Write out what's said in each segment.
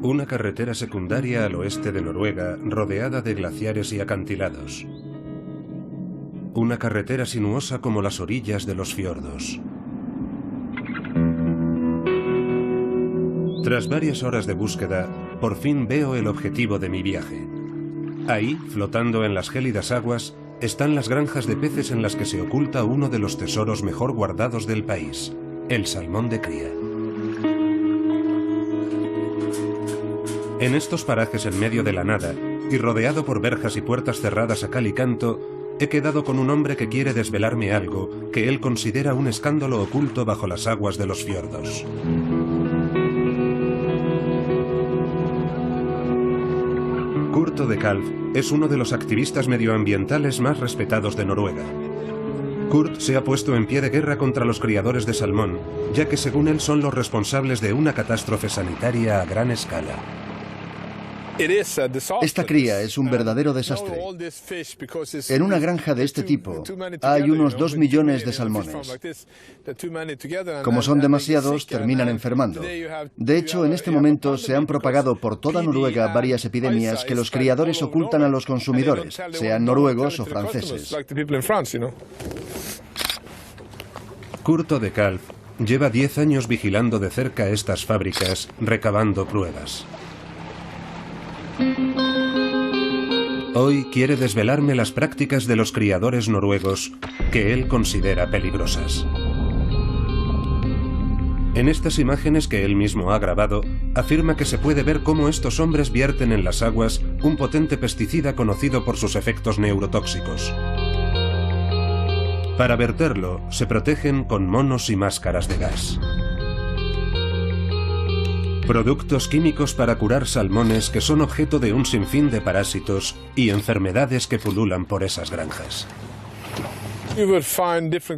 Una carretera secundaria al oeste de Noruega, rodeada de glaciares y acantilados. Una carretera sinuosa como las orillas de los fiordos. Tras varias horas de búsqueda, por fin veo el objetivo de mi viaje. Ahí, flotando en las gélidas aguas, están las granjas de peces en las que se oculta uno de los tesoros mejor guardados del país, el salmón de cría. En estos parajes en medio de la nada, y rodeado por verjas y puertas cerradas a cal y canto, he quedado con un hombre que quiere desvelarme algo que él considera un escándalo oculto bajo las aguas de los fiordos. Kurt de Kalv es uno de los activistas medioambientales más respetados de Noruega. Kurt se ha puesto en pie de guerra contra los criadores de salmón, ya que según él son los responsables de una catástrofe sanitaria a gran escala. Esta cría es un verdadero desastre. En una granja de este tipo hay unos 2 millones de salmones. Como son demasiados, terminan enfermando. De hecho, en este momento se han propagado por toda Noruega varias epidemias que los criadores ocultan a los consumidores, sean noruegos o franceses. Kurt de Kalv lleva 10 años vigilando de cerca estas fábricas, recabando pruebas. Hoy quiere desvelarme las prácticas de los criadores noruegos que él considera peligrosas. En estas imágenes que él mismo ha grabado, afirma que se puede ver cómo estos hombres vierten en las aguas un potente pesticida conocido por sus efectos neurotóxicos. Para verterlo, se protegen con monos y máscaras de gas. Productos químicos para curar salmones que son objeto de un sinfín de parásitos y enfermedades que pululan por esas granjas.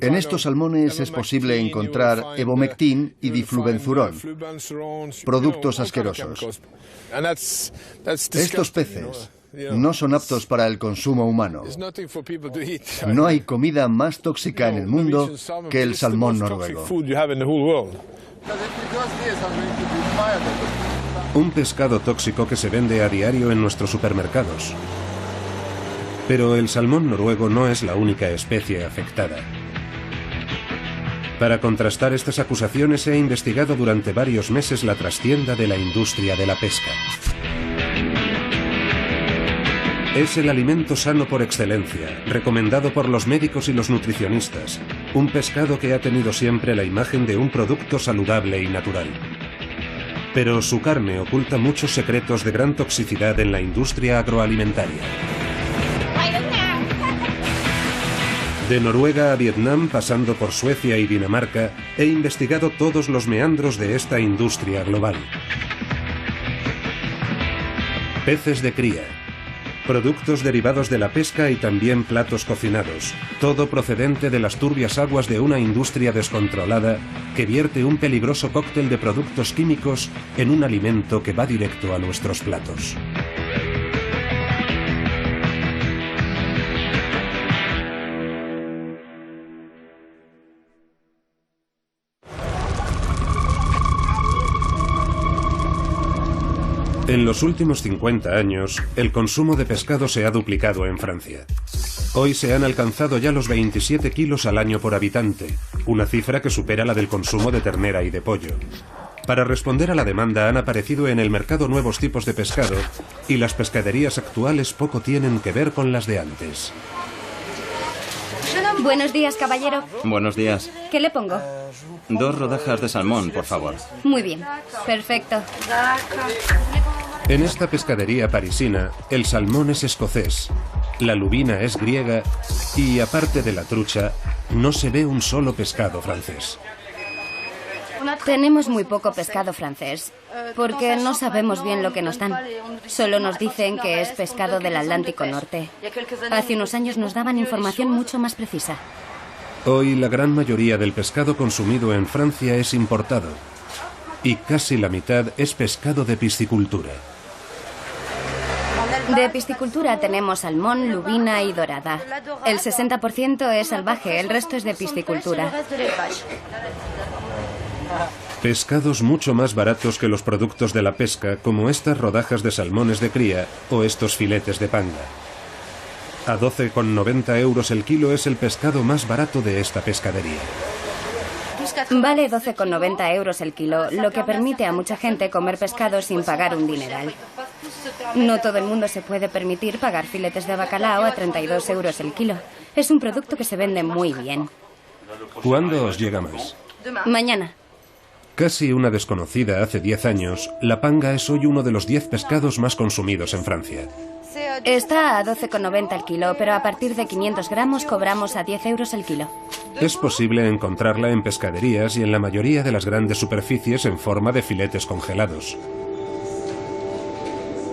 En estos salmones es posible encontrar evomectin y diflubenzurón, productos asquerosos. Estos peces no son aptos para el consumo humano. No hay comida más tóxica en el mundo que el salmón noruego. Un pescado tóxico que se vende a diario en nuestros supermercados. Pero el salmón noruego no es la única especie afectada. Para contrastar estas acusaciones he investigado durante varios meses la trastienda de la industria de la pesca. Es el alimento sano por excelencia, recomendado por los médicos y los nutricionistas. Un pescado que ha tenido siempre la imagen de un producto saludable y natural. Pero su carne oculta muchos secretos de gran toxicidad en la industria agroalimentaria. De Noruega a Vietnam, pasando por Suecia y Dinamarca, he investigado todos los meandros de esta industria global. Peces de cría, productos derivados de la pesca y también platos cocinados, todo procedente de las turbias aguas de una industria descontrolada que vierte un peligroso cóctel de productos químicos en un alimento que va directo a nuestros platos. En los últimos 50 años, el consumo de pescado se ha duplicado en Francia. Hoy se han alcanzado ya los 27 kilos al año por habitante, una cifra que supera la del consumo de ternera y de pollo. Para responder a la demanda han aparecido en el mercado nuevos tipos de pescado y las pescaderías actuales poco tienen que ver con las de antes. Buenos días, caballero. Buenos días. ¿Qué le pongo? 2 rodajas de salmón, por favor. Muy bien. Perfecto. En esta pescadería parisina, el salmón es escocés, la lubina es griega y, aparte de la trucha, no se ve un solo pescado francés. Tenemos muy poco pescado francés, porque no sabemos bien lo que nos dan. Solo nos dicen que es pescado del Atlántico Norte. Hace unos años nos daban información mucho más precisa. Hoy la gran mayoría del pescado consumido en Francia es importado, y casi la mitad es pescado de piscicultura. De piscicultura tenemos salmón, lubina y dorada. El 60% es salvaje, el resto es de piscicultura. Pescados mucho más baratos que los productos de la pesca, como estas rodajas de salmones de cría o estos filetes de panga. A 12,90 euros el kilo es el pescado más barato de esta pescadería. Vale 12,90 euros el kilo, lo que permite a mucha gente comer pescado sin pagar un dineral. No todo el mundo se puede permitir pagar filetes de bacalao a 32 euros el kilo. Es un producto que se vende muy bien. ¿Cuándo os llega más? Mañana. Casi una desconocida hace 10 años, la panga es hoy uno de los 10 pescados más consumidos en Francia. Está a 12,90 el kilo, pero a partir de 500 gramos cobramos a 10 euros el kilo. Es posible encontrarla en pescaderías y en la mayoría de las grandes superficies en forma de filetes congelados.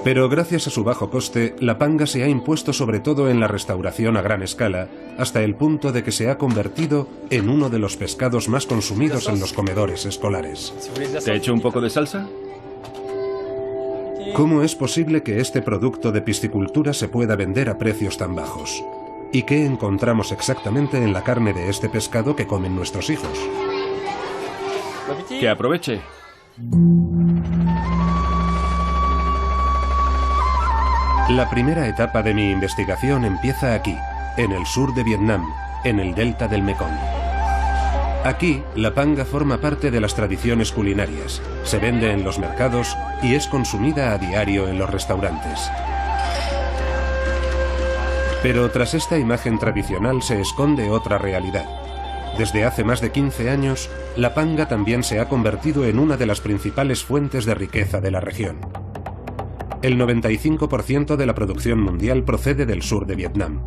Pero gracias a su bajo coste, la panga se ha impuesto sobre todo en la restauración a gran escala, hasta el punto de que se ha convertido en uno de los pescados más consumidos en los comedores escolares. ¿Te echo un poco de salsa? ¿Cómo es posible que este producto de piscicultura se pueda vender a precios tan bajos? ¿Y qué encontramos exactamente en la carne de este pescado que comen nuestros hijos? Que aproveche. La primera etapa de mi investigación empieza aquí, en el sur de Vietnam, en el delta del Mekong. Aquí, la panga forma parte de las tradiciones culinarias, se vende en los mercados y es consumida a diario en los restaurantes. Pero tras esta imagen tradicional se esconde otra realidad. Desde hace más de 15 años, la panga también se ha convertido en una de las principales fuentes de riqueza de la región. El 95% de la producción mundial procede del sur de Vietnam.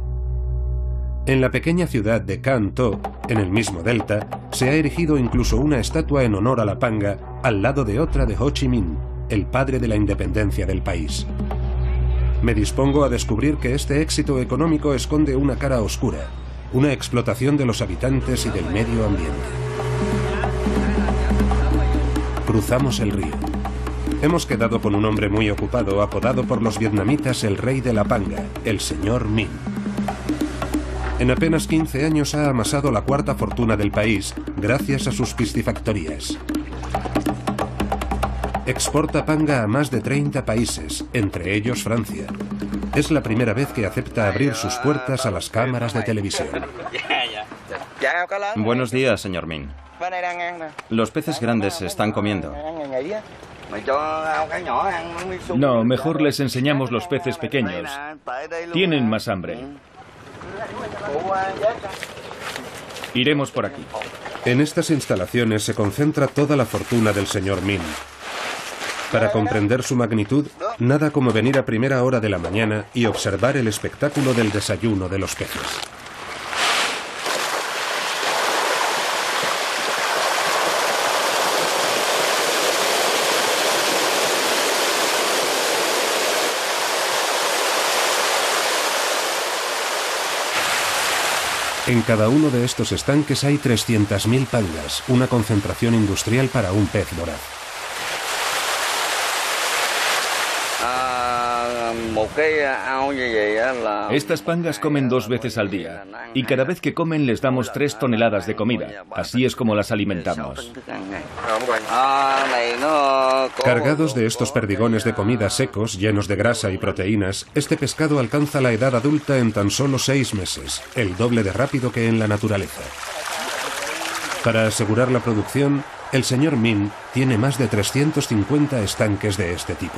En la pequeña ciudad de Can Tho, en el mismo delta, se ha erigido incluso una estatua en honor a la panga al lado de otra de Ho Chi Minh, el padre de la independencia del país. Me dispongo a descubrir que este éxito económico esconde una cara oscura, una explotación de los habitantes y del medio ambiente. Cruzamos el río. Hemos quedado con un hombre muy ocupado, apodado por los vietnamitas el rey de la panga, el señor Minh. En apenas 15 años ha amasado la cuarta fortuna del país, gracias a sus piscifactorías. Exporta panga a más de 30 países, entre ellos Francia. Es la primera vez que acepta abrir sus puertas a las cámaras de televisión. Buenos días, señor Minh. Los peces grandes se están comiendo. No, mejor les enseñamos los peces pequeños. Tienen más hambre. Iremos por aquí. En estas instalaciones se concentra toda la fortuna del señor Minh. Para comprender su magnitud, nada como venir a primera hora de la mañana y observar el espectáculo del desayuno de los peces. En cada uno de estos estanques hay 300.000 pangas, una concentración industrial para un pez voraz. Estas pangas comen 2 veces al día y cada vez que comen les damos 3 toneladas de comida. Así es como las alimentamos. Cargados de estos perdigones de comida secos, llenos de grasa y proteínas, este pescado alcanza la edad adulta en tan solo 6 meses, el doble de rápido que en la naturaleza. Para asegurar la producción, el señor Minh tiene más de 350 estanques de este tipo.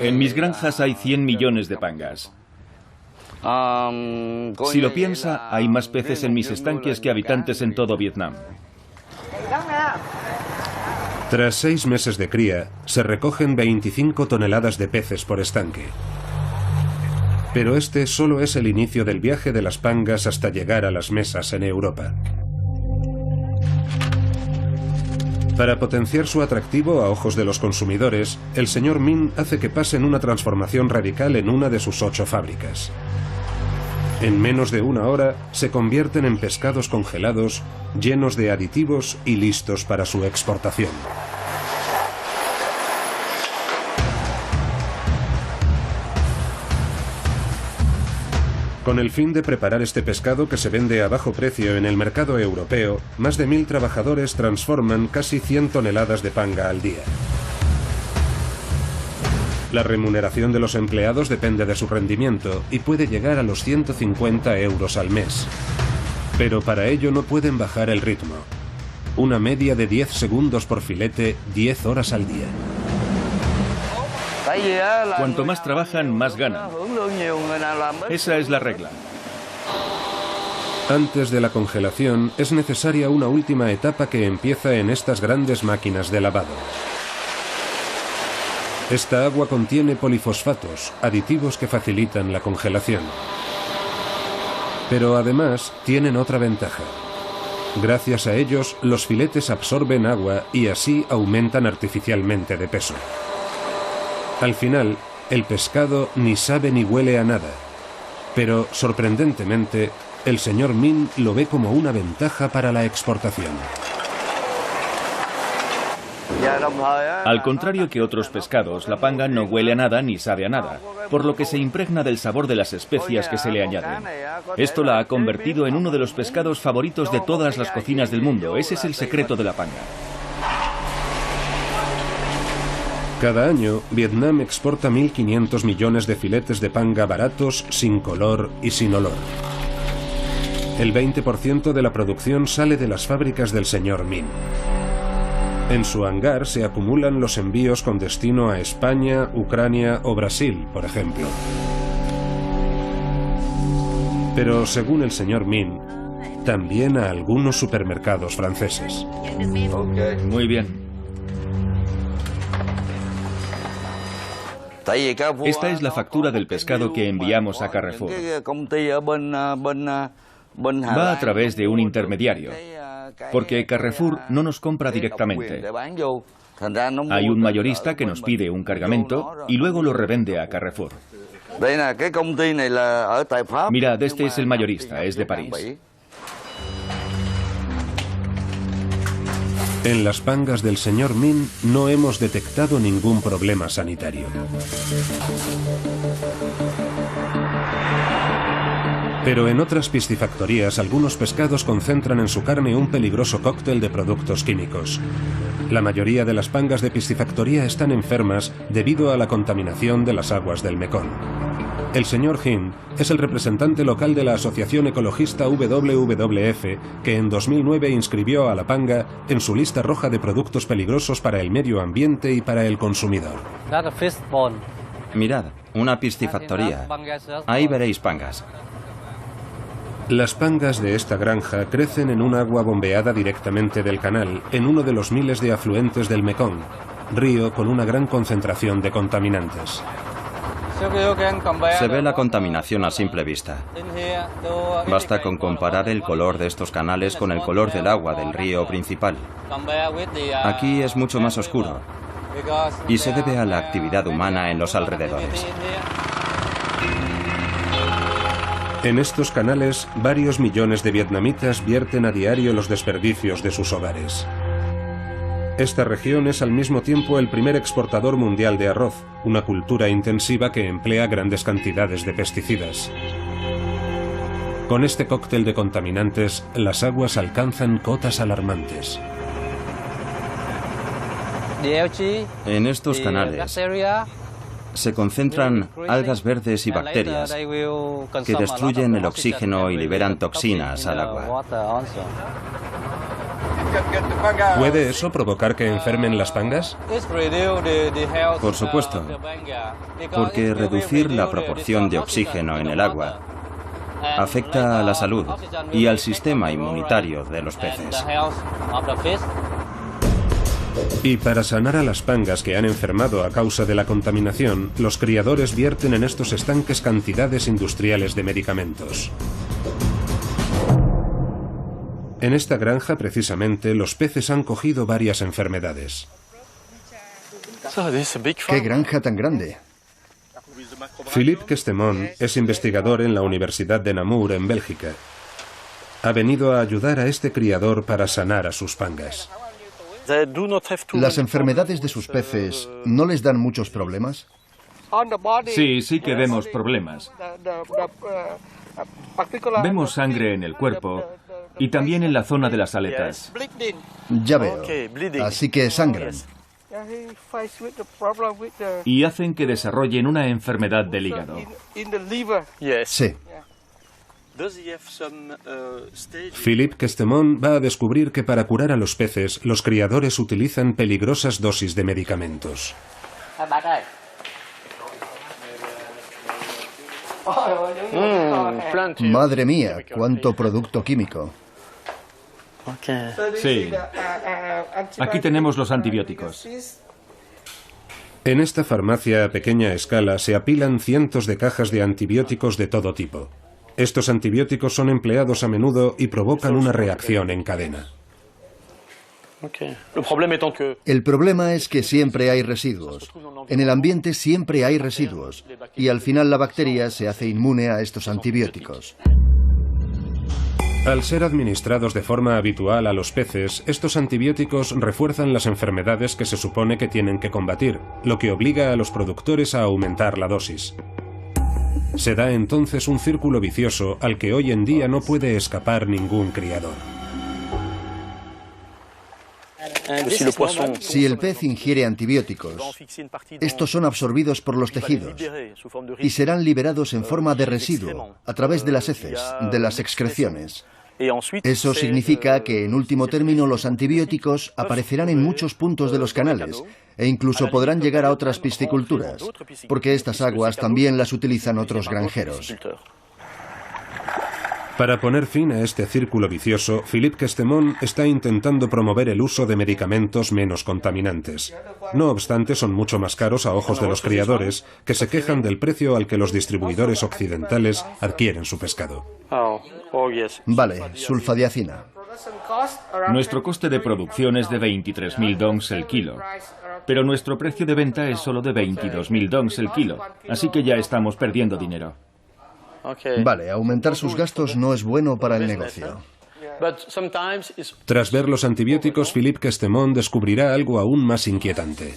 En mis granjas hay 100 millones de pangas. Si lo piensa, hay más peces en mis estanques que habitantes en todo Vietnam. Tras 6 meses de cría, se recogen 25 toneladas de peces por estanque. Pero este solo es el inicio del viaje de las pangas hasta llegar a las mesas en Europa. Para potenciar su atractivo a ojos de los consumidores, el señor Minh hace que pasen una transformación radical en una de sus 8 fábricas. En menos de una hora, se convierten en pescados congelados, llenos de aditivos y listos para su exportación. Con el fin de preparar este pescado que se vende a bajo precio en el mercado europeo, más de 1000 trabajadores transforman casi 100 toneladas de panga al día. La remuneración de los empleados depende de su rendimiento y puede llegar a los 150 euros al mes. Pero para ello no pueden bajar el ritmo. Una media de 10 segundos por filete, 10 horas al día. Cuanto más trabajan, más ganan. Esa es la regla. Antes de la congelación es necesaria una última etapa que empieza en estas grandes máquinas de lavado. Esta agua contiene polifosfatos, aditivos que facilitan la congelación. Pero además tienen otra ventaja. Gracias a ellos, los filetes absorben agua y así aumentan artificialmente de peso. Al final, el pescado ni sabe ni huele a nada. Pero, sorprendentemente, el señor Min lo ve como una ventaja para la exportación. Al contrario que otros pescados, la panga no huele a nada ni sabe a nada, por lo que se impregna del sabor de las especias que se le añaden. Esto la ha convertido en uno de los pescados favoritos de todas las cocinas del mundo. Ese es el secreto de la panga. Cada año, Vietnam exporta 1.500 millones de filetes de panga baratos, sin color y sin olor. El 20% de la producción sale de las fábricas del señor Min. En su hangar se acumulan los envíos con destino a España, Ucrania o Brasil, por ejemplo. Pero según el señor Min, también a algunos supermercados franceses. Muy bien. Esta es la factura del pescado que enviamos a Carrefour. Va a través de un intermediario, porque Carrefour no nos compra directamente. Hay un mayorista que nos pide un cargamento y luego lo revende a Carrefour. Mirad, este es el mayorista, es de París. En las pangas del señor Min no hemos detectado ningún problema sanitario. Pero en otras piscifactorías algunos pescados concentran en su carne un peligroso cóctel de productos químicos. La mayoría de las pangas de piscifactoría están enfermas debido a la contaminación de las aguas del Mekong. El señor Hin es el representante local de la asociación ecologista WWF que en 2009 inscribió a la panga en su lista roja de productos peligrosos para el medio ambiente y para el consumidor. Mirad, una piscifactoría. Ahí veréis pangas. Las pangas de esta granja crecen en un agua bombeada directamente del canal en uno de los miles de afluentes del Mekong, río con una gran concentración de contaminantes. Se ve la contaminación a simple vista. Basta con comparar el color de estos canales con el color del agua del río principal. Aquí es mucho más oscuro y se debe a la actividad humana en los alrededores. En estos canales, varios millones de vietnamitas vierten a diario los desperdicios de sus hogares. Esta región es al mismo tiempo el primer exportador mundial de arroz, una cultura intensiva que emplea grandes cantidades de pesticidas. Con este cóctel de contaminantes, las aguas alcanzan cotas alarmantes. En estos canales se concentran algas verdes y bacterias que destruyen el oxígeno y liberan toxinas al agua. ¿Puede eso provocar que enfermen las pangas? Por supuesto, porque reducir la proporción de oxígeno en el agua afecta a la salud y al sistema inmunitario de los peces. Y para sanar a las pangas que han enfermado a causa de la contaminación, los criadores vierten en estos estanques cantidades industriales de medicamentos. En esta granja, precisamente, los peces han cogido varias enfermedades. ¡Qué granja tan grande! Philippe Questemont es investigador en la Universidad de Namur, en Bélgica. Ha venido a ayudar a este criador para sanar a sus pangas. ¿Las enfermedades de sus peces no les dan muchos problemas? Sí que vemos problemas. Vemos sangre en el cuerpo y también en la zona de las aletas. Ya veo. Así que sangran. Y hacen que desarrollen una enfermedad del hígado. Sí. Philippe Questemont va a descubrir que para curar a los peces, los criadores utilizan peligrosas dosis de medicamentos. Madre mía, cuánto producto químico. Sí. Aquí tenemos los antibióticos. En esta farmacia a pequeña escala se apilan cientos de cajas de antibióticos de todo tipo. Estos antibióticos son empleados a menudo y provocan una reacción en cadena. El problema es que siempre hay residuos. En el ambiente siempre hay residuos. Y al final la bacteria se hace inmune a estos antibióticos. Al ser administrados de forma habitual a los peces, estos antibióticos refuerzan las enfermedades que se supone que tienen que combatir, lo que obliga a los productores a aumentar la dosis. Se da entonces un círculo vicioso al que hoy en día no puede escapar ningún criador. Si el pez ingiere antibióticos, estos son absorbidos por los tejidos y serán liberados en forma de residuo a través de las heces, de las excreciones. Eso significa que, en último término, los antibióticos aparecerán en muchos puntos de los canales e incluso podrán llegar a otras pisciculturas, porque estas aguas también las utilizan otros granjeros. Para poner fin a este círculo vicioso, Philippe Questemont está intentando promover el uso de medicamentos menos contaminantes. No obstante, son mucho más caros a ojos de los criadores, que se quejan del precio al que los distribuidores occidentales adquieren su pescado. Vale, sulfadiazina. Nuestro coste de producción es de 23.000 dongs el kilo, pero nuestro precio de venta es solo de 22.000 dongs el kilo, así que ya estamos perdiendo dinero. Vale, aumentar sus gastos no es bueno para el negocio. Tras ver los antibióticos, Philippe Questemont descubrirá algo aún más inquietante.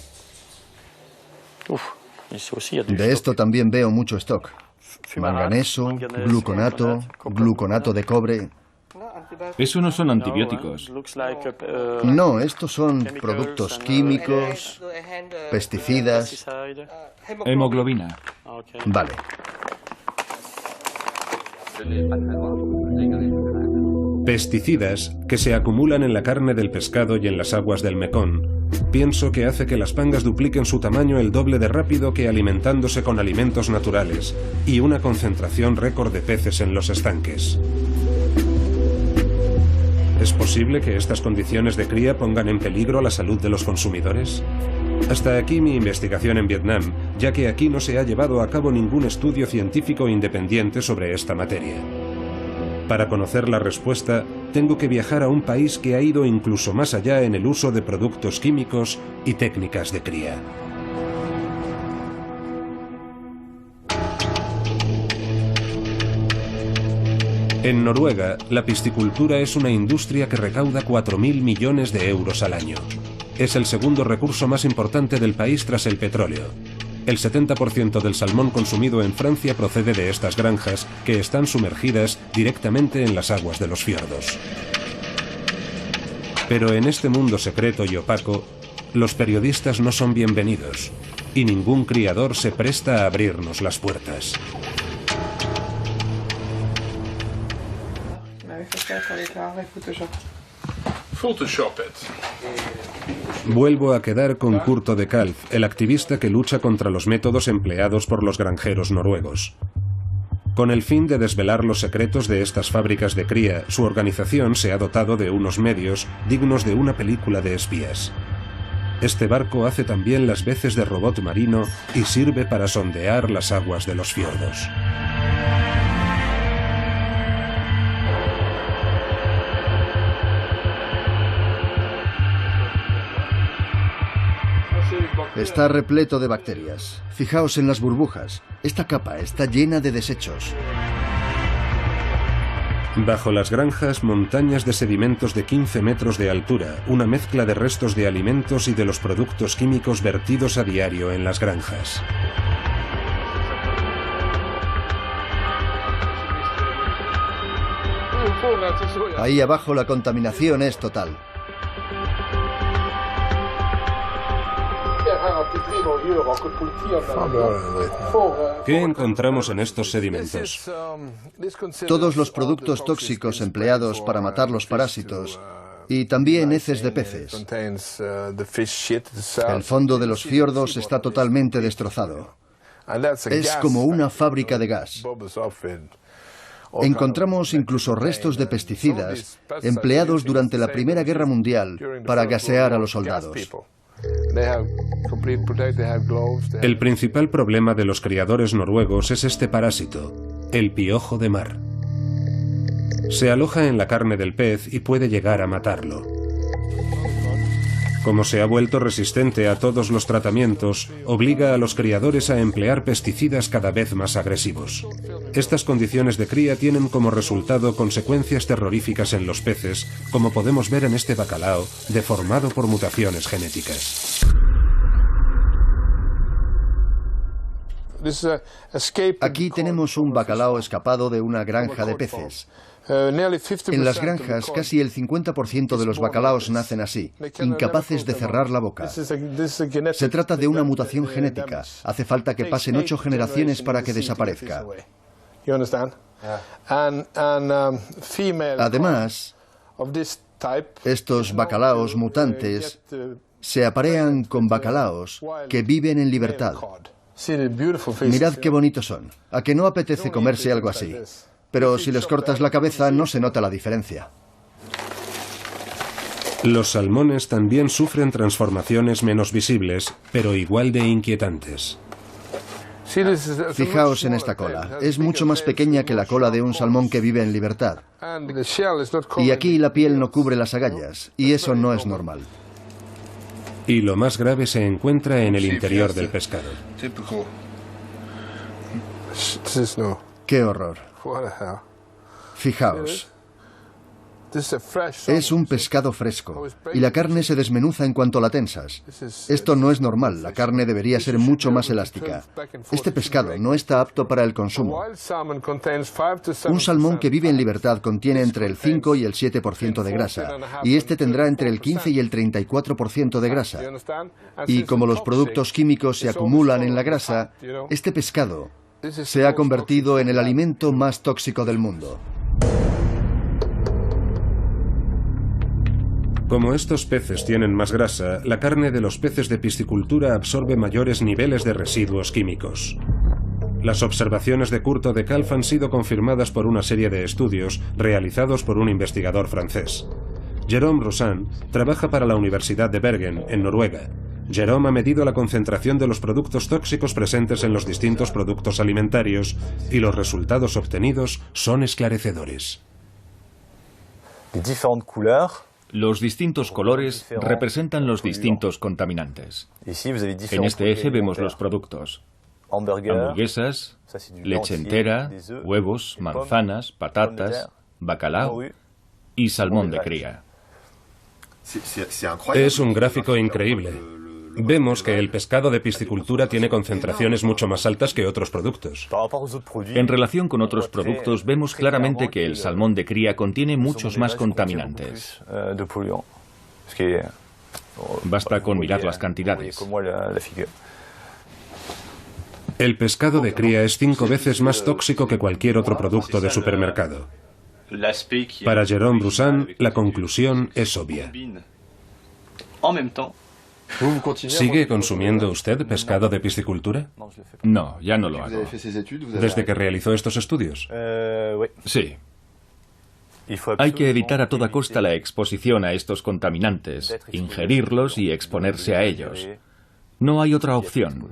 De esto también veo mucho stock. Manganeso, gluconato, gluconato de cobre. Eso no son antibióticos. No, estos son productos químicos, pesticidas. Hemoglobina. Vale. Pesticidas que se acumulan en la carne del pescado y en las aguas del Mekong. Pienso que hace que las pangas dupliquen su tamaño el doble de rápido que alimentándose con alimentos naturales y una concentración récord de peces en los estanques. ¿Es posible que estas condiciones de cría pongan en peligro la salud de los consumidores? Hasta aquí mi investigación en Vietnam, ya que aquí no se ha llevado a cabo ningún estudio científico independiente sobre esta materia. Para conocer la respuesta, tengo que viajar a un país que ha ido incluso más allá en el uso de productos químicos y técnicas de cría. En Noruega, la piscicultura es una industria que recauda 4.000 millones de euros al año. Es el segundo recurso más importante del país tras el petróleo. El 70% del salmón consumido en Francia procede de estas granjas, que están sumergidas directamente en las aguas de los fiordos. Pero en este mundo secreto y opaco, los periodistas no son bienvenidos, y ningún criador se presta a abrirnos las puertas. Vuelvo a quedar con Kurt de Kalf, el activista que lucha contra los métodos empleados por los granjeros noruegos. Con el fin de desvelar los secretos de estas fábricas de cría, su organización se ha dotado de unos medios dignos de una película de espías. Este barco hace también las veces de robot marino y sirve para sondear las aguas de los fiordos. Está repleto de bacterias. Fijaos en las burbujas. Esta capa está llena de desechos. Bajo las granjas, montañas de sedimentos de 15 metros de altura, una mezcla de restos de alimentos y de los productos químicos vertidos a diario en las granjas. Ahí abajo la contaminación es total. ¿Qué encontramos en estos sedimentos? Todos los productos tóxicos empleados para matar los parásitos y también heces de peces. El fondo de los fiordos está totalmente destrozado. Es como una fábrica de gas. Encontramos incluso restos de pesticidas empleados durante la Primera Guerra Mundial para gasear a los soldados. El principal problema de los criadores noruegos es este parásito, el piojo de mar. Se aloja en la carne del pez y puede llegar a matarlo. Como se ha vuelto resistente a todos los tratamientos, obliga a los criadores a emplear pesticidas cada vez más agresivos. Estas condiciones de cría tienen como resultado consecuencias terroríficas en los peces, como podemos ver en este bacalao, deformado por mutaciones genéticas. Aquí tenemos un bacalao escapado de una granja de peces. En las granjas, casi el 50% de los bacalaos nacen así, incapaces de cerrar la boca. Se trata de una mutación genética. Hace falta que pasen 8 generaciones para que desaparezca. Además, estos bacalaos mutantes se aparean con bacalaos que viven en libertad. Mirad qué bonitos son. ¿A que no apetece comerse algo así? Pero si les cortas la cabeza no se nota la diferencia. Los salmones también sufren transformaciones menos visibles, pero igual de inquietantes. Fijaos en esta cola. Es mucho más pequeña que la cola de un salmón que vive en libertad. Y aquí la piel no cubre las agallas, y eso no es normal. Y lo más grave se encuentra en el interior del pescado. ¡Qué horror! Fijaos. Es un pescado fresco y la carne se desmenuza en cuanto la tensas. Esto no es normal, la carne debería ser mucho más elástica. Este pescado no está apto para el consumo. Un salmón que vive en libertad contiene entre el 5 y el 7% de grasa, y este tendrá entre el 15 y el 34% de grasa. Y como los productos químicos se acumulan en la grasa, este pescado se ha convertido en el alimento más tóxico del mundo. Como estos peces tienen más grasa, la carne de los peces de piscicultura absorbe mayores niveles de residuos químicos. Las observaciones de Kurt de Kalf han sido confirmadas por una serie de estudios realizados por un investigador francés. Jérôme Roussin trabaja para la Universidad de Bergen, en Noruega. Jérôme ha medido la concentración de los productos tóxicos presentes en los distintos productos alimentarios y los resultados obtenidos son esclarecedores. Los distintos colores representan los distintos contaminantes. En este eje vemos los productos: hamburguesas, leche entera, huevos, manzanas, patatas, bacalao y salmón de cría. Es un gráfico increíble. Vemos que el pescado de piscicultura tiene concentraciones mucho más altas que otros productos. En relación con otros productos, vemos claramente que el salmón de cría contiene muchos más contaminantes. Basta con mirar las cantidades. El pescado de cría es 5 veces más tóxico que cualquier otro producto de supermercado. Para Jérôme Roussin, la conclusión es obvia. ¿Sigue consumiendo usted pescado de piscicultura? No, ya no lo hago. ¿Desde que realizó estos estudios? Sí. Hay que evitar a toda costa la exposición a estos contaminantes, ingerirlos y exponerse a ellos. No hay otra opción.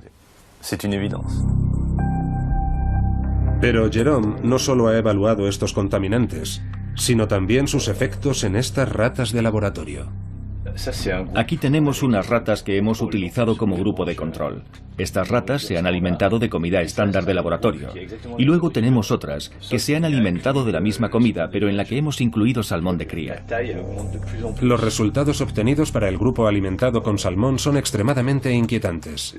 Pero Jérôme no solo ha evaluado estos contaminantes, sino también sus efectos en estas ratas de laboratorio. Aquí tenemos unas ratas que hemos utilizado como grupo de control. Estas ratas se han alimentado de comida estándar de laboratorio. Y luego tenemos otras que se han alimentado de la misma comida, pero en la que hemos incluido salmón de cría. Los resultados obtenidos para el grupo alimentado con salmón son extremadamente inquietantes.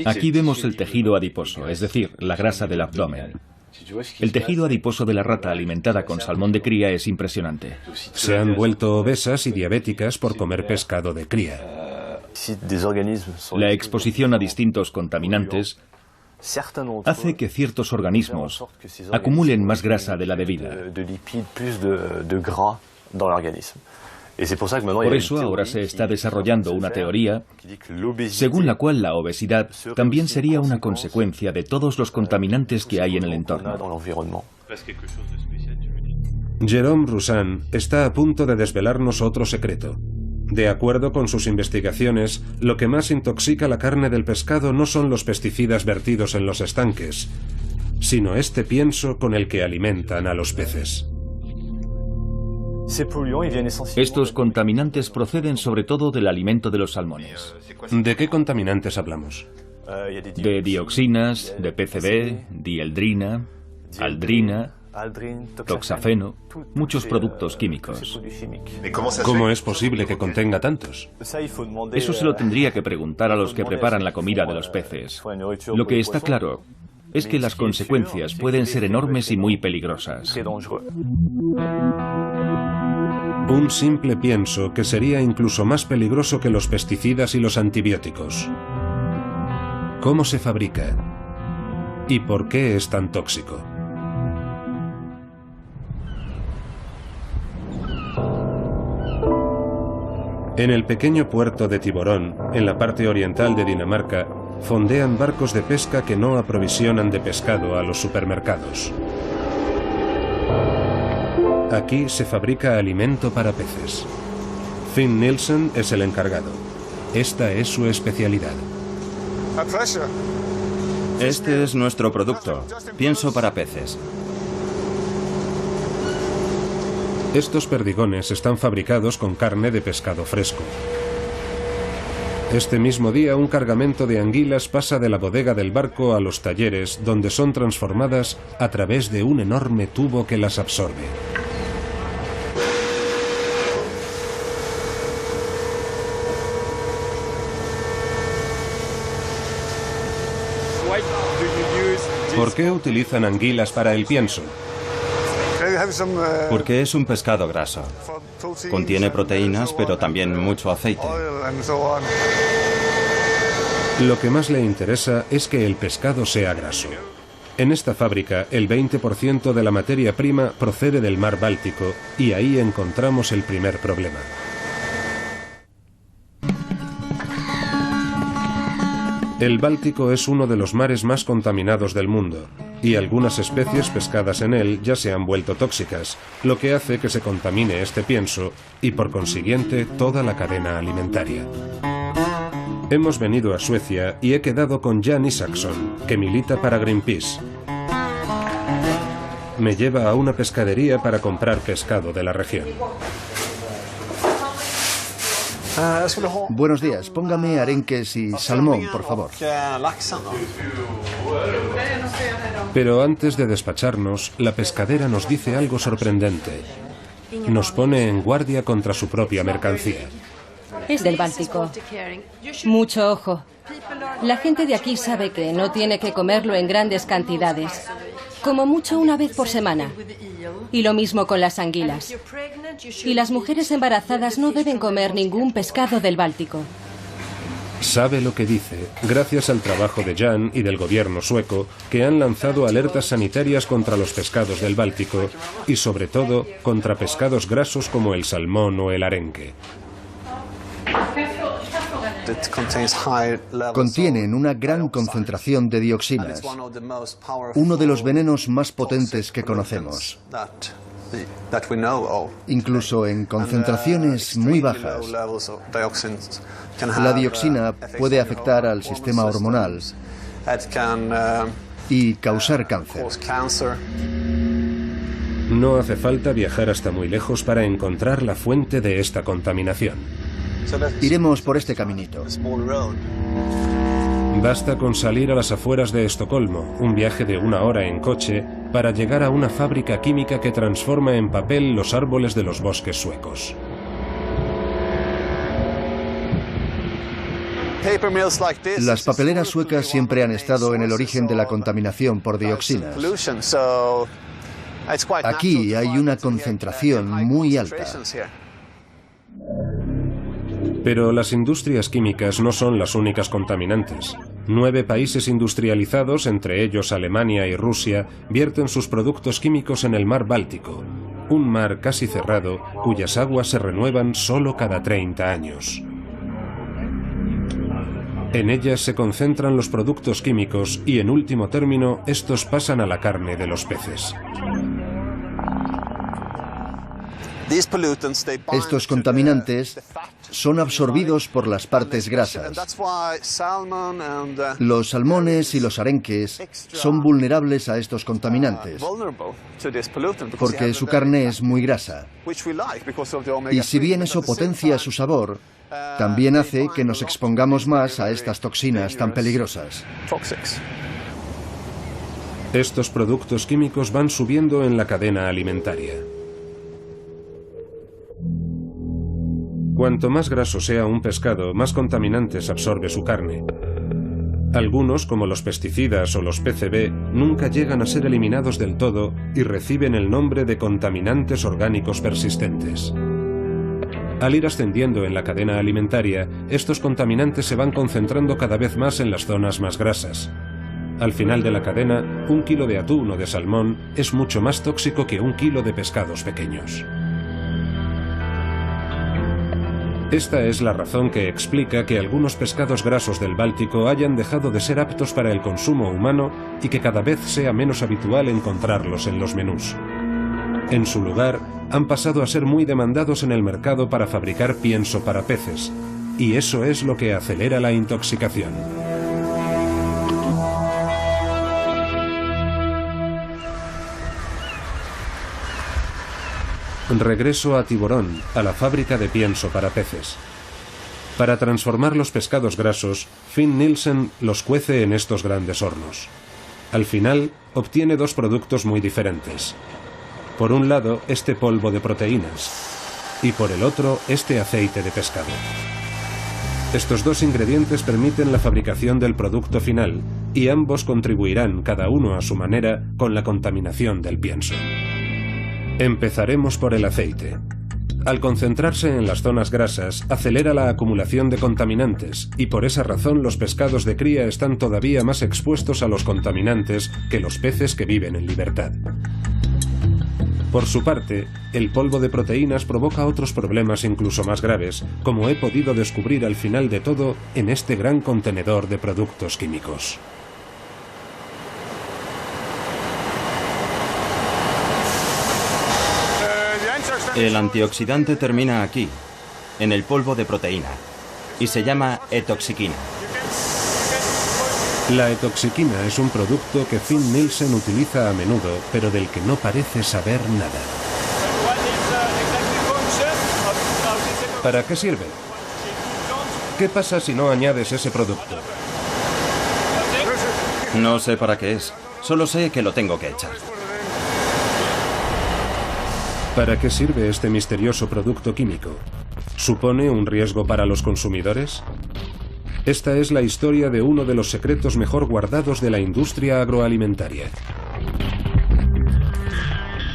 Aquí vemos el tejido adiposo, es decir, la grasa del abdomen. El tejido adiposo de la rata alimentada con salmón de cría es impresionante. Se han vuelto obesas y diabéticas por comer pescado de cría. La exposición a distintos contaminantes hace que ciertos organismos acumulen más grasa de la debida. Por eso ahora se está desarrollando una teoría según la cual la obesidad también sería una consecuencia de todos los contaminantes que hay en el entorno. Jérôme Roussin está a punto de desvelarnos otro secreto. De acuerdo con sus investigaciones, lo que más intoxica la carne del pescado no son los pesticidas vertidos en los estanques, sino este pienso con el que alimentan a los peces. Estos contaminantes proceden sobre todo del alimento de los salmones. ¿De qué contaminantes hablamos? De dioxinas, de PCB, dieldrina, aldrina, toxafeno, muchos productos químicos. ¿Cómo es posible que contenga tantos? Eso se lo tendría que preguntar a los que preparan la comida de los peces. Lo que está claro es que las consecuencias pueden ser enormes y muy peligrosas. Un simple pienso que sería incluso más peligroso que los pesticidas y los antibióticos. ¿Cómo se fabrica? ¿Y por qué es tan tóxico? En el pequeño puerto de Tiburón, en la parte oriental de Dinamarca, fondean barcos de pesca que no aprovisionan de pescado a los supermercados. Aquí se fabrica alimento para peces. Finn Nielsen es el encargado. Esta es su especialidad. Este es nuestro producto, pienso para peces. Estos perdigones están fabricados con carne de pescado fresco. Este mismo día, un cargamento de anguilas pasa de la bodega del barco a los talleres, donde son transformadas a través de un enorme tubo que las absorbe. ¿Por qué utilizan anguilas para el pienso? Porque es un pescado graso. Contiene proteínas, pero también mucho aceite. Lo que más le interesa es que el pescado sea graso. En esta fábrica, el 20% de la materia prima procede del mar Báltico y ahí encontramos el primer problema. El Báltico es uno de los mares más contaminados del mundo y algunas especies pescadas en él ya se han vuelto tóxicas, lo que hace que se contamine este pienso y por consiguiente toda la cadena alimentaria. Hemos venido a Suecia y he quedado con Jan Isaksson, que milita para Greenpeace. Me lleva a una pescadería para comprar pescado de la región. Buenos días, póngame arenques y salmón, por favor. Pero antes de despacharnos, la pescadera nos dice algo sorprendente. Nos pone en guardia contra su propia mercancía. Es del Báltico. Mucho ojo. La gente de aquí sabe que no tiene que comerlo en grandes cantidades. Como mucho una vez por semana. Y lo mismo con las anguilas. Y las mujeres embarazadas no deben comer ningún pescado del Báltico. Sabe lo que dice, gracias al trabajo de Jan y del gobierno sueco, que han lanzado alertas sanitarias contra los pescados del Báltico y sobre todo contra pescados grasos como el salmón o el arenque. Contienen una gran concentración de dioxinas, uno de los venenos más potentes que conocemos. Incluso en concentraciones muy bajas, la dioxina puede afectar al sistema hormonal y causar cáncer. No hace falta viajar hasta muy lejos para encontrar la fuente de esta contaminación. Iremos por este caminito. Basta con salir a las afueras de Estocolmo, un viaje de 1 hora en coche, para llegar a una fábrica química que transforma en papel los árboles de los bosques suecos. Las papeleras suecas siempre han estado en el origen de la contaminación por dioxinas. Aquí hay una concentración muy alta. Pero las industrias químicas no son las únicas contaminantes. 9 países industrializados, entre ellos Alemania y Rusia, vierten sus productos químicos en el mar Báltico, un mar casi cerrado cuyas aguas se renuevan solo cada 30 años. En ellas se concentran los productos químicos y, en último término, estos pasan a la carne de los peces. Estos contaminantes son absorbidos por las partes grasas. Los salmones y los arenques son vulnerables a estos contaminantes porque su carne es muy grasa. Y si bien eso potencia su sabor, también hace que nos expongamos más a estas toxinas tan peligrosas. Estos productos químicos van subiendo en la cadena alimentaria. Cuanto más graso sea un pescado, más contaminantes absorbe su carne. Algunos, como los pesticidas o los PCB, nunca llegan a ser eliminados del todo y reciben el nombre de contaminantes orgánicos persistentes. Al ir ascendiendo en la cadena alimentaria, estos contaminantes se van concentrando cada vez más en las zonas más grasas. Al final de la cadena, 1 kilo de atún o de salmón es mucho más tóxico que 1 kilo de pescados pequeños. Esta es la razón que explica que algunos pescados grasos del Báltico hayan dejado de ser aptos para el consumo humano y que cada vez sea menos habitual encontrarlos en los menús. En su lugar, han pasado a ser muy demandados en el mercado para fabricar pienso para peces, y eso es lo que acelera la intoxicación. Regreso a Tiburón, a la fábrica de pienso para peces. Para transformar los pescados grasos, Finn Nielsen los cuece en estos grandes hornos. Al final, obtiene 2 productos muy diferentes. Por un lado, este polvo de proteínas, y por el otro, este aceite de pescado. Estos 2 ingredientes permiten la fabricación del producto final, y ambos contribuirán, cada uno a su manera, con la contaminación del pienso. Empezaremos por el aceite. Al concentrarse en las zonas grasas, acelera la acumulación de contaminantes y por esa razón los pescados de cría están todavía más expuestos a los contaminantes que los peces que viven en libertad. Por su parte, el polvo de proteínas provoca otros problemas incluso más graves, como he podido descubrir al final de todo en este gran contenedor de productos químicos. El antioxidante termina aquí, en el polvo de proteína, y se llama etoxiquina. La etoxiquina es un producto que Finn Nielsen utiliza a menudo, pero del que no parece saber nada. ¿Para qué sirve? ¿Qué pasa si no añades ese producto? No sé para qué es, solo sé que lo tengo que echar. ¿Para qué sirve este misterioso producto químico? ¿Supone un riesgo para los consumidores? Esta es la historia de uno de los secretos mejor guardados de la industria agroalimentaria.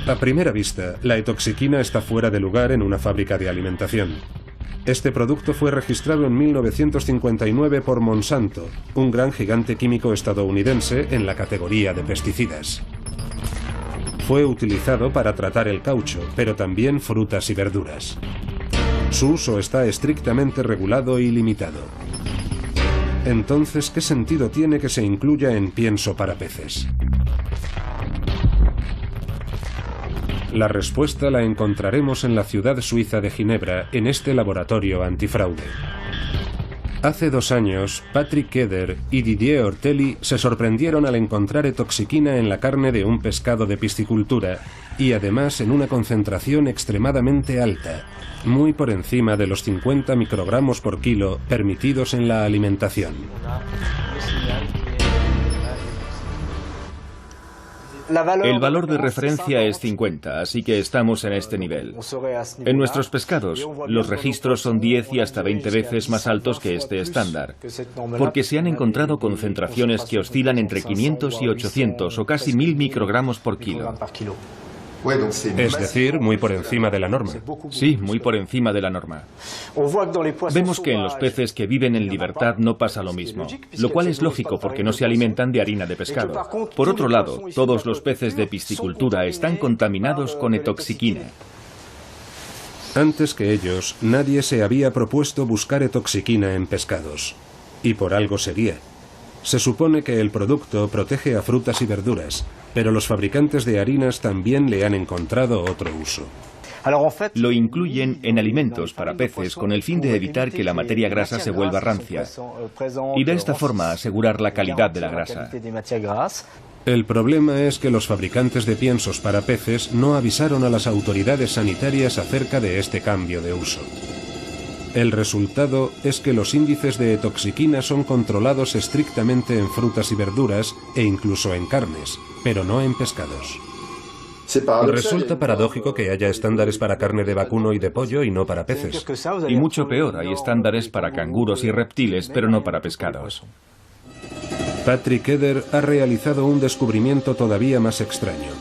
A primera vista, la etoxiquina está fuera de lugar en una fábrica de alimentación. Este producto fue registrado en 1959 por Monsanto, un gran gigante químico estadounidense en la categoría de pesticidas. Fue utilizado para tratar el caucho, pero también frutas y verduras. Su uso está estrictamente regulado y limitado. Entonces, ¿qué sentido tiene que se incluya en pienso para peces? La respuesta la encontraremos en la ciudad suiza de Ginebra, en este laboratorio antifraude. Hace 2 años, Patrick Keder y Didier Ortelli se sorprendieron al encontrar etoxiquina en la carne de un pescado de piscicultura y además en una concentración extremadamente alta, muy por encima de los 50 microgramos por kilo permitidos en la alimentación. El valor de referencia es 50, así que estamos en este nivel. En nuestros pescados, los registros son 10 y hasta 20 veces más altos que este estándar, porque se han encontrado concentraciones que oscilan entre 500 y 800 o casi 1000 microgramos por kilo. Es decir, muy por encima de la norma. Sí, muy por encima de la norma. Vemos que en los peces que viven en libertad no pasa lo mismo, lo cual es lógico porque no se alimentan de harina de pescado. Por otro lado, todos los peces de piscicultura están contaminados con etoxiquina. Antes que ellos, nadie se había propuesto buscar etoxiquina en pescados. Y por algo sería. Se supone que el producto protege a frutas y verduras, pero los fabricantes de harinas también le han encontrado otro uso. Lo incluyen en alimentos para peces con el fin de evitar que la materia grasa se vuelva rancia y de esta forma asegurar la calidad de la grasa. El problema es que los fabricantes de piensos para peces no avisaron a las autoridades sanitarias acerca de este cambio de uso. El resultado es que los índices de etoxiquina son controlados estrictamente en frutas y verduras e incluso en carnes, pero no en pescados. Resulta paradójico que haya estándares para carne de vacuno y de pollo y no para peces. Y mucho peor, hay estándares para canguros y reptiles, pero no para pescados. Patrick Eder ha realizado un descubrimiento todavía más extraño.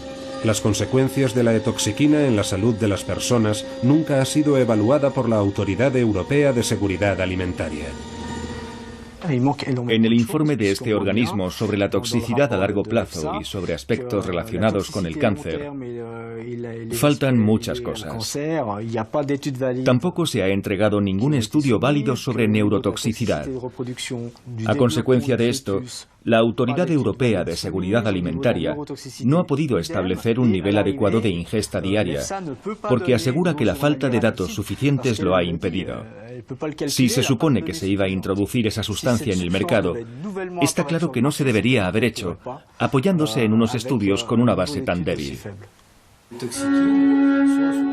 Las consecuencias de la etoxiquina en la salud de las personas nunca ha sido evaluada por la Autoridad Europea de Seguridad Alimentaria. En el informe de este organismo sobre la toxicidad a largo plazo y sobre aspectos relacionados con el cáncer, faltan muchas cosas. Tampoco se ha entregado ningún estudio válido sobre neurotoxicidad. A consecuencia de esto, la Autoridad Europea de Seguridad Alimentaria no ha podido establecer un nivel adecuado de ingesta diaria, porque asegura que la falta de datos suficientes lo ha impedido. Si se supone que se iba a introducir esa sustancia en el mercado, está claro que no se debería haber hecho, apoyándose en unos estudios con una base tan débil.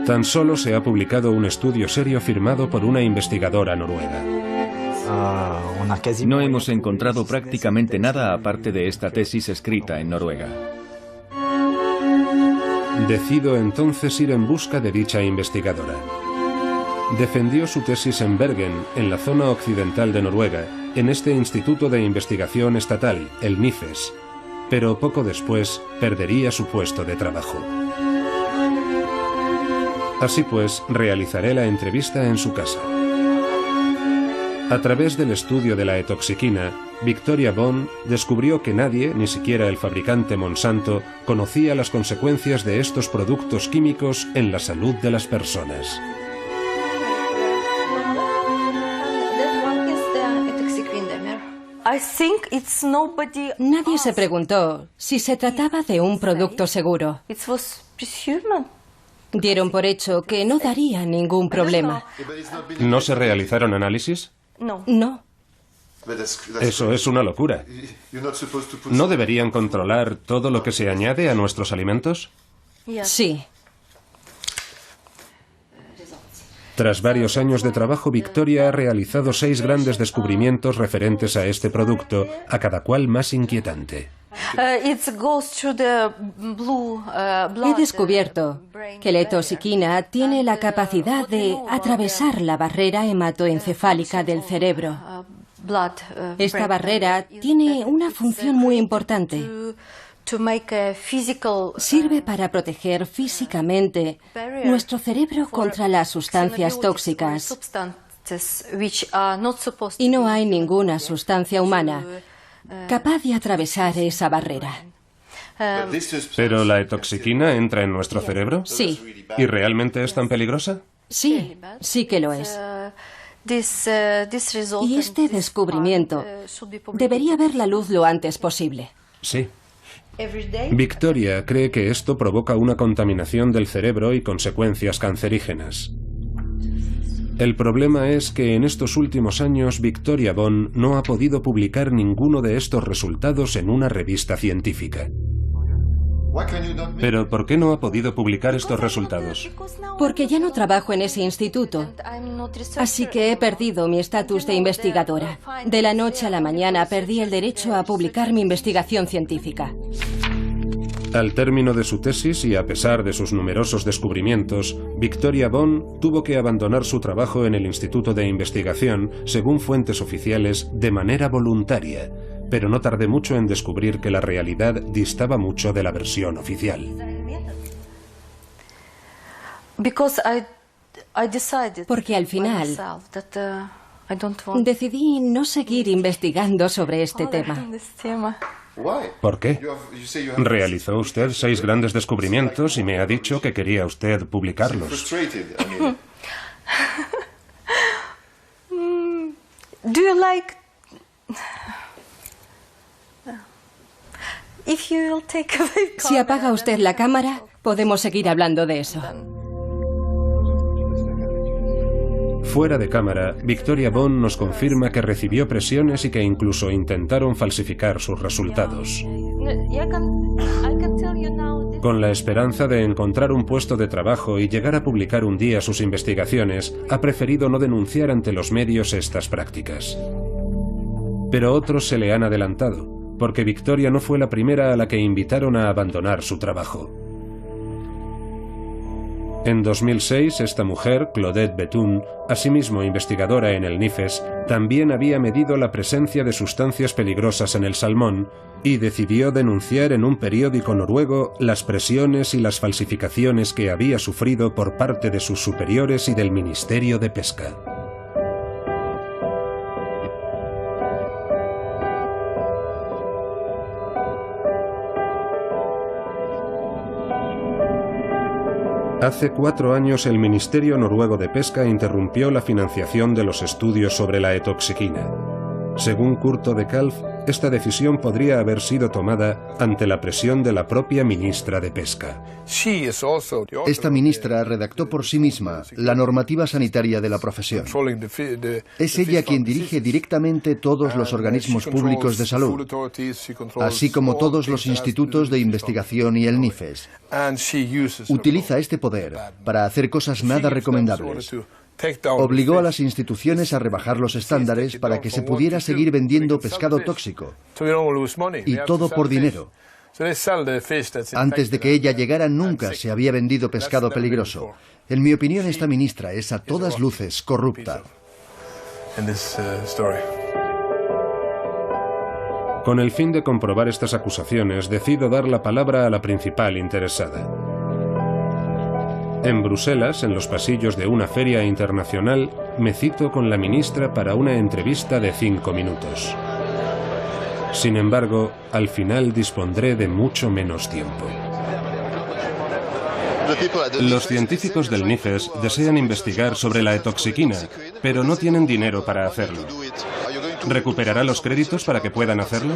Tan solo se ha publicado un estudio serio firmado por una investigadora noruega. No hemos encontrado prácticamente nada aparte de esta tesis escrita en Noruega. Decido entonces ir en busca de dicha investigadora. Defendió su tesis en Bergen, en la zona occidental de Noruega, en este instituto de investigación estatal, el NIFES, pero poco después perdería su puesto de trabajo. Así pues, realizaré la entrevista en su casa. A través del estudio de la etoxiquina, Victoria Bond descubrió que nadie, ni siquiera el fabricante Monsanto, conocía las consecuencias de estos productos químicos en la salud de las personas. Nadie se preguntó si se trataba de un producto seguro. Dieron por hecho que no daría ningún problema. ¿No se realizaron análisis? No. Eso es una locura. ¿No deberían controlar todo lo que se añade a nuestros alimentos? Sí. Tras varios años de trabajo, Victoria ha realizado 6 grandes descubrimientos referentes a este producto, a cada cual más inquietante. He descubierto que la etoxiquina tiene la capacidad de atravesar la barrera hematoencefálica del cerebro. Esta barrera tiene una función muy importante. Sirve para proteger físicamente nuestro cerebro contra las sustancias tóxicas. Y no hay ninguna sustancia humana capaz de atravesar esa barrera. ¿Pero la etoxiquina entra en nuestro cerebro? Sí. ¿Y realmente es tan peligrosa? Sí, sí que lo es. Y este descubrimiento debería ver la luz lo antes posible. Sí. Victoria cree que esto provoca una contaminación del cerebro y consecuencias cancerígenas. El problema es que en estos últimos años Victoria Bond no ha podido publicar ninguno de estos resultados en una revista científica. ¿Pero por qué no ha podido publicar estos resultados? Porque ya no trabajo en ese instituto. Así que he perdido mi estatus de investigadora. De la noche a la mañana perdí el derecho a publicar mi investigación científica. Al término de su tesis y a pesar de sus numerosos descubrimientos, Victoria Bond tuvo que abandonar su trabajo en el Instituto de Investigación, según fuentes oficiales, de manera voluntaria, pero no tardé mucho en descubrir que la realidad distaba mucho de la versión oficial. Porque al final decidí no seguir investigando sobre este tema. ¿Por qué? Realizó usted 6 grandes descubrimientos y me ha dicho que quería usted publicarlos. Si apaga usted la cámara, podemos seguir hablando de eso. Fuera de cámara, Victoria Bond nos confirma que recibió presiones y que incluso intentaron falsificar sus resultados. Con la esperanza de encontrar un puesto de trabajo y llegar a publicar un día sus investigaciones, ha preferido no denunciar ante los medios estas prácticas. Pero otros se le han adelantado, porque Victoria no fue la primera a la que invitaron a abandonar su trabajo. En 2006, esta mujer, Claudette Bethune, asimismo investigadora en el NIFES, también había medido la presencia de sustancias peligrosas en el salmón y decidió denunciar en un periódico noruego las presiones y las falsificaciones que había sufrido por parte de sus superiores y del Ministerio de Pesca. Hace 4 años el Ministerio Noruego de Pesca interrumpió la financiación de los estudios sobre la etoxiquina. Según Kurt de Kalf, esta decisión podría haber sido tomada ante la presión de la propia ministra de Pesca. Esta ministra redactó por sí misma la normativa sanitaria de la profesión. Es ella quien dirige directamente todos los organismos públicos de salud, así como todos los institutos de investigación y el NIFES. Utiliza este poder para hacer cosas nada recomendables. Obligó a las instituciones a rebajar los estándares para que se pudiera seguir vendiendo pescado tóxico. Y todo por dinero. Antes de que ella llegara nunca se había vendido pescado peligroso. En mi opinión, esta ministra es a todas luces corrupta. Con el fin de comprobar estas acusaciones, decido dar la palabra a la principal interesada. En Bruselas, en los pasillos de una feria internacional, me cito con la ministra para una entrevista de 5 minutos. Sin embargo, al final dispondré de mucho menos tiempo. Los científicos del NIFES desean investigar sobre la etoxiquina, pero no tienen dinero para hacerlo. ¿Recuperará los créditos para que puedan hacerlo?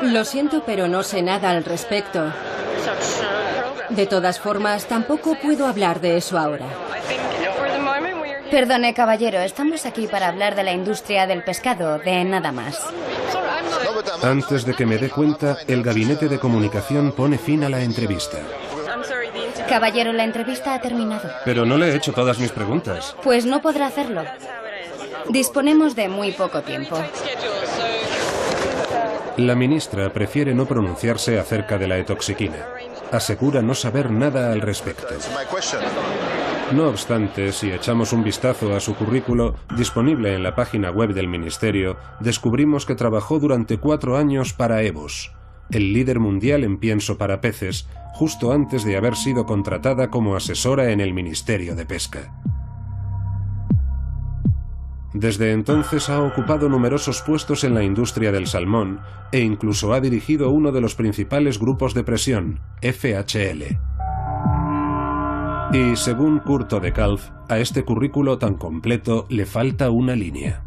Lo siento, pero no sé nada al respecto. De todas formas, tampoco puedo hablar de eso ahora. Perdone, caballero, estamos aquí para hablar de la industria del pescado, de nada más. Antes de que me dé cuenta, el gabinete de comunicación pone fin a la entrevista. Caballero, la entrevista ha terminado. Pero no le he hecho todas mis preguntas. Pues no podrá hacerlo. Disponemos de muy poco tiempo. La ministra prefiere no pronunciarse acerca de la etoxiquina. Asegura no saber nada al respecto. No obstante, si echamos un vistazo a su currículo, disponible en la página web del Ministerio, descubrimos que trabajó durante 4 años para EBOS, el líder mundial en pienso para peces, justo antes de haber sido contratada como asesora en el Ministerio de Pesca. Desde entonces ha ocupado numerosos puestos en la industria del salmón e incluso ha dirigido uno de los principales grupos de presión, FHL. Y según Kurt de Kalf, a este currículo tan completo le falta una línea.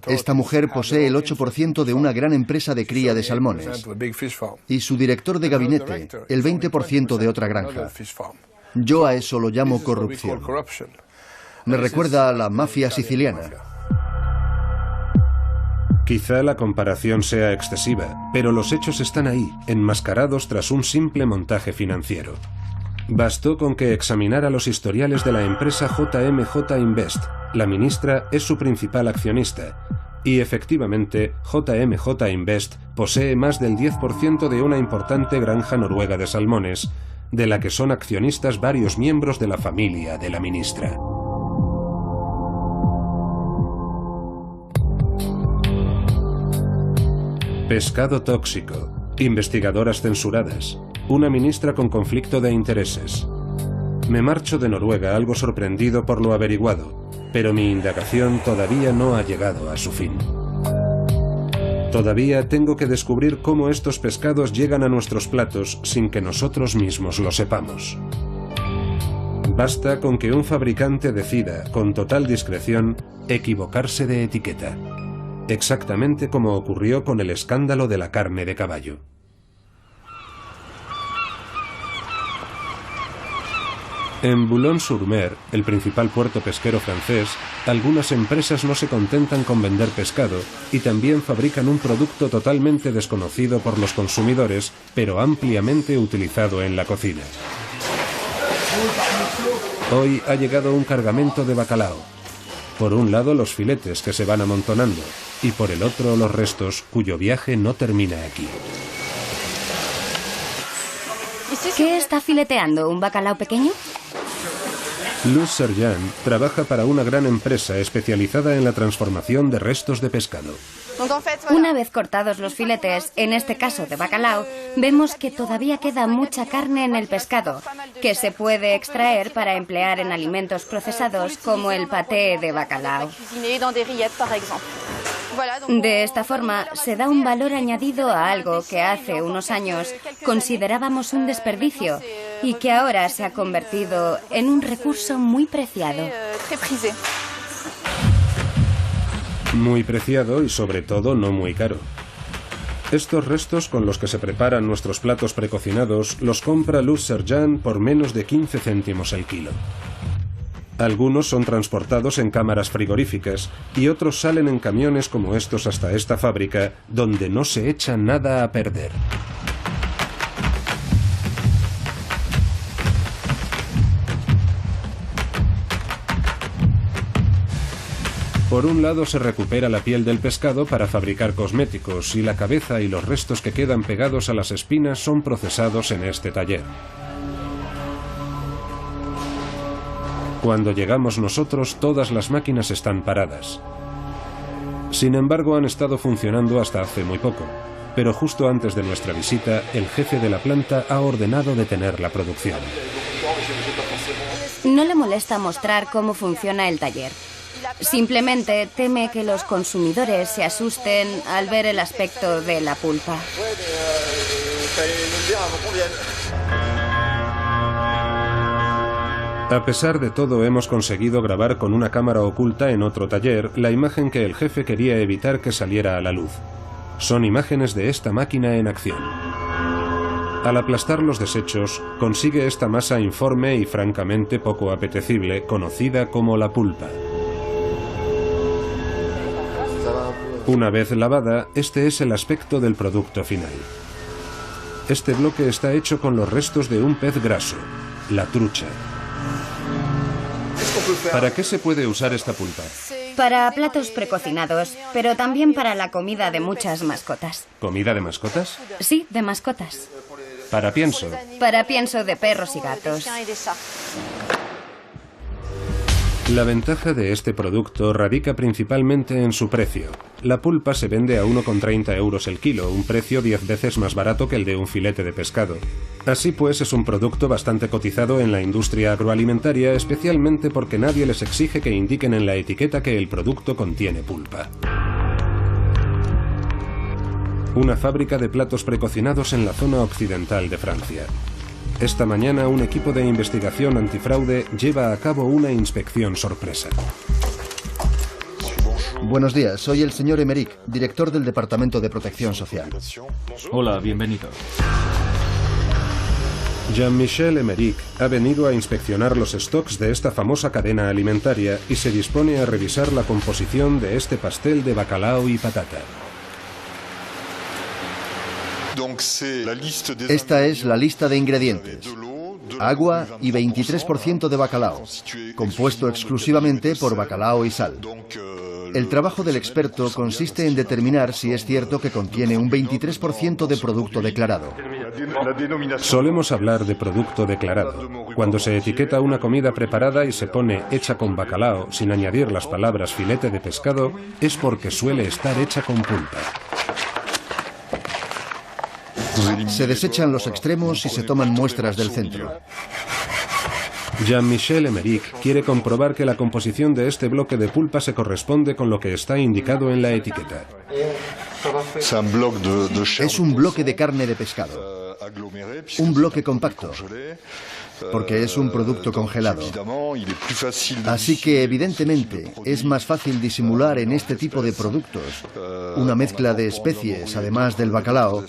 Esta mujer posee el 8% de una gran empresa de cría de salmones y su director de gabinete el 20% de otra granja. Yo a eso lo llamo corrupción. Me recuerda a la mafia siciliana. Quizá la comparación sea excesiva, pero los hechos están ahí, enmascarados tras un simple montaje financiero. Bastó con que examinara los historiales de la empresa JMJ Invest. La ministra es su principal accionista Y efectivamente, JMJ Invest posee más del 10% de una importante granja noruega de salmones, de la que son accionistas varios miembros de la familia de la ministra. Pescado tóxico, investigadoras censuradas, una ministra con conflicto de intereses. Me marcho de Noruega algo sorprendido por lo averiguado, pero mi indagación todavía no ha llegado a su fin. Todavía tengo que descubrir cómo estos pescados llegan a nuestros platos sin que nosotros mismos lo sepamos. Basta con que un fabricante decida, con total discreción, equivocarse de etiqueta. Exactamente como ocurrió con el escándalo de la carne de caballo. En Boulogne-sur-Mer, el principal puerto pesquero francés, algunas empresas no se contentan con vender pescado y también fabrican un producto totalmente desconocido por los consumidores, pero ampliamente utilizado en la cocina. Hoy ha llegado un cargamento de bacalao. Por un lado los filetes que se van amontonando y por el otro los restos cuyo viaje no termina aquí. ¿Qué está fileteando? ¿Un bacalao pequeño? Luz Serjan trabaja para una gran empresa especializada en la transformación de restos de pescado. Una vez cortados los filetes, en este caso de bacalao, vemos que todavía queda mucha carne en el pescado, que se puede extraer para emplear en alimentos procesados como el paté de bacalao. De esta forma, se da un valor añadido a algo que hace unos años considerábamos un desperdicio y que ahora se ha convertido en un recurso muy preciado. Muy preciado y sobre todo no muy caro. Estos restos con los que se preparan nuestros platos precocinados los compra Luz Serjan por menos de 15 céntimos el kilo. Algunos son transportados en cámaras frigoríficas y otros salen en camiones como estos hasta esta fábrica, donde no se echa nada a perder. Por un lado se recupera la piel del pescado para fabricar cosméticos y la cabeza y los restos que quedan pegados a las espinas son procesados en este taller. Cuando llegamos nosotros, todas las máquinas están paradas. Sin embargo, han estado funcionando hasta hace muy poco, pero justo antes de nuestra visita, el jefe de la planta ha ordenado detener la producción. No le molesta mostrar cómo funciona el taller. Simplemente teme que los consumidores se asusten al ver el aspecto de la pulpa. A pesar de todo, hemos conseguido grabar con una cámara oculta en otro taller la imagen que el jefe quería evitar que saliera a la luz. Son imágenes de esta máquina en acción. Al aplastar los desechos, consigue esta masa informe y francamente poco apetecible, conocida como la pulpa. Una vez lavada, este es el aspecto del producto final. Este bloque está hecho con los restos de un pez graso, la trucha. ¿Para qué se puede usar esta pulpa? Para platos precocinados, pero también para la comida de muchas mascotas. ¿Comida de mascotas? Sí, de mascotas. Para pienso. Para pienso de perros y gatos. La ventaja de este producto radica principalmente en su precio. La pulpa se vende a 1,30 euros el kilo, un precio 10 veces más barato que el de un filete de pescado. Así pues, es un producto bastante cotizado en la industria agroalimentaria, especialmente porque nadie les exige que indiquen en la etiqueta que el producto contiene pulpa. Una fábrica de platos precocinados en la zona occidental de Francia. Esta mañana un equipo de investigación antifraude lleva a cabo una inspección sorpresa. Buenos días, soy el señor Emerick, director del Departamento de Protección Social. Hola, bienvenido. Jean-Michel Emerick ha venido a inspeccionar los stocks de esta famosa cadena alimentaria y se dispone a revisar la composición de este pastel de bacalao y patata. Esta es la lista de ingredientes. agua y 23% de bacalao, compuesto exclusivamente por bacalao y sal. El trabajo del experto consiste en determinar si es cierto que contiene un 23% de producto declarado. Solemos hablar de producto declarado. Cuando se etiqueta una comida preparada y se pone hecha con bacalao sin añadir las palabras filete de pescado, es porque suele estar hecha con pulpa. Se desechan los extremos y se toman muestras del centro. Jean-Michel Emerick quiere comprobar que la composición de este bloque de pulpa se corresponde con lo que está indicado en la etiqueta. Es un bloque de carne de pescado, un bloque compacto, porque es un producto congelado. Así que, evidentemente, es más fácil disimular en este tipo de productos una mezcla de especies, además del bacalao,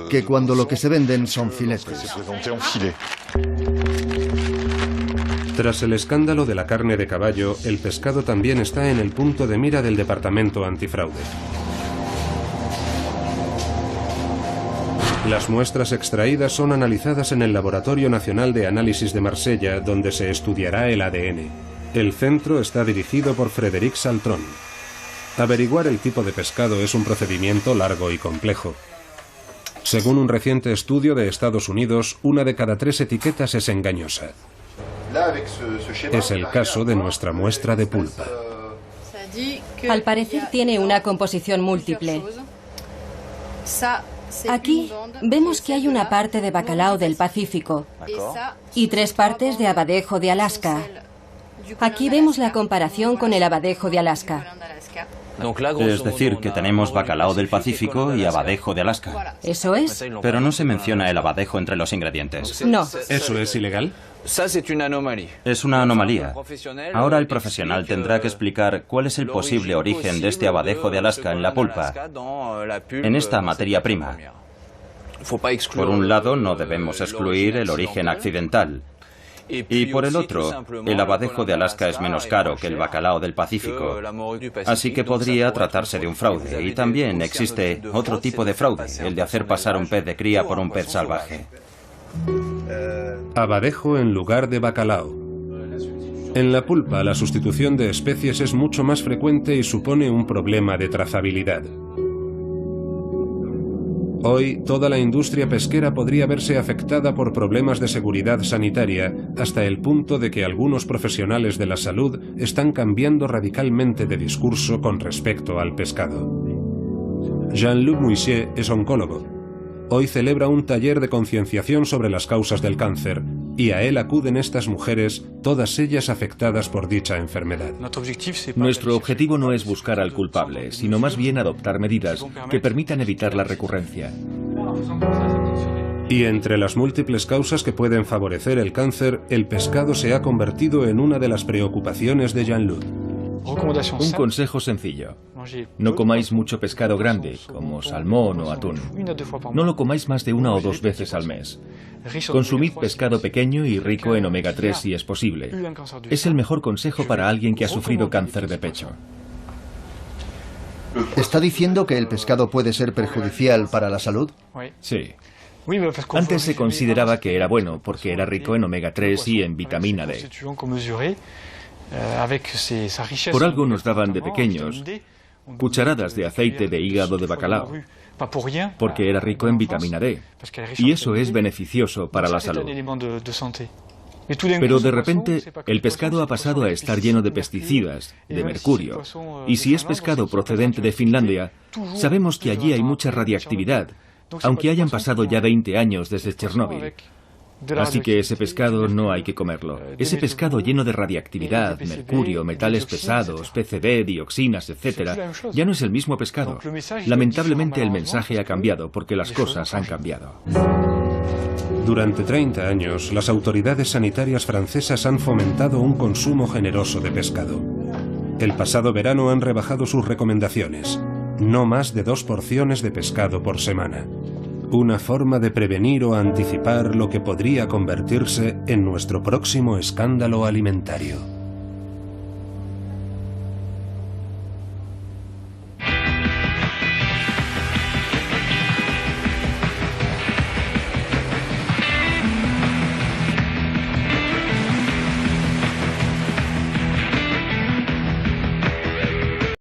que cuando lo que se venden son filetes. Tras el escándalo de la carne de caballo, el pescado también está en el punto de mira del Departamento Antifraude. Las muestras extraídas son analizadas en el Laboratorio Nacional de Análisis de Marsella, donde se estudiará el ADN. El centro está dirigido por Frédéric Saltron. Averiguar el tipo de pescado es un procedimiento largo y complejo. Según un reciente estudio de Estados Unidos, 1 de cada 3 etiquetas es engañosa. Es el caso de nuestra muestra de pulpa. Al parecer tiene una composición múltiple. Aquí vemos que hay una parte de bacalao del Pacífico y 3 partes de abadejo de Alaska. Aquí vemos la comparación con el abadejo de Alaska. Es decir, que tenemos bacalao del Pacífico y abadejo de Alaska. Eso es. Pero no se menciona el abadejo entre los ingredientes. No. ¿Eso es ilegal? Es una anomalía. Ahora el profesional tendrá que explicar cuál es el posible origen de este abadejo de Alaska en la pulpa, en esta materia prima. Por un lado, no debemos excluir el origen accidental. Y por el otro, el abadejo de Alaska es menos caro que el bacalao del Pacífico, así que podría tratarse de un fraude. Y también existe otro tipo de fraude, el de hacer pasar un pez de cría por un pez salvaje. Abadejo en lugar de bacalao. En la pulpa, la sustitución de especies es mucho más frecuente y supone un problema de trazabilidad. Hoy, toda la industria pesquera podría verse afectada por problemas de seguridad sanitaria, hasta el punto de que algunos profesionales de la salud están cambiando radicalmente de discurso con respecto al pescado. Jean-Luc Mouissier es oncólogo. Hoy celebra un taller de concienciación sobre las causas del cáncer, y a él acuden estas mujeres, todas ellas afectadas por dicha enfermedad. Nuestro objetivo no es buscar al culpable, sino más bien adoptar medidas que permitan evitar la recurrencia. Y entre las múltiples causas que pueden favorecer el cáncer, el pescado se ha convertido en una de las preocupaciones de Jean-Luc. Un consejo sencillo. No comáis mucho pescado grande, como salmón o atún. No lo comáis más de 1 o 2 veces al mes. Consumid pescado pequeño y rico en omega 3 si es posible. Es el mejor consejo para alguien que ha sufrido cáncer de pecho. ¿Está diciendo que el pescado puede ser perjudicial para la salud? Sí. Antes se consideraba que era bueno porque era rico en omega 3 y en vitamina D. Por algo nos daban de pequeños cucharadas de aceite de hígado de bacalao, porque era rico en vitamina D, y eso es beneficioso para la salud. Pero de repente el pescado ha pasado a estar lleno de pesticidas, de mercurio, y si es pescado procedente de Finlandia, sabemos que allí hay mucha radiactividad, aunque hayan pasado ya 20 años desde Chernóbil. Así que ese pescado no hay que comerlo. Ese pescado lleno de radiactividad, mercurio, metales pesados, PCB, dioxinas, etc., ya no es el mismo pescado. Lamentablemente el mensaje ha cambiado porque las cosas han cambiado. Durante 30 años, las autoridades sanitarias francesas han fomentado un consumo generoso de pescado. El pasado verano han rebajado sus recomendaciones. No más de 2 porciones de pescado por semana. Una forma de prevenir o anticipar lo que podría convertirse en nuestro próximo escándalo alimentario.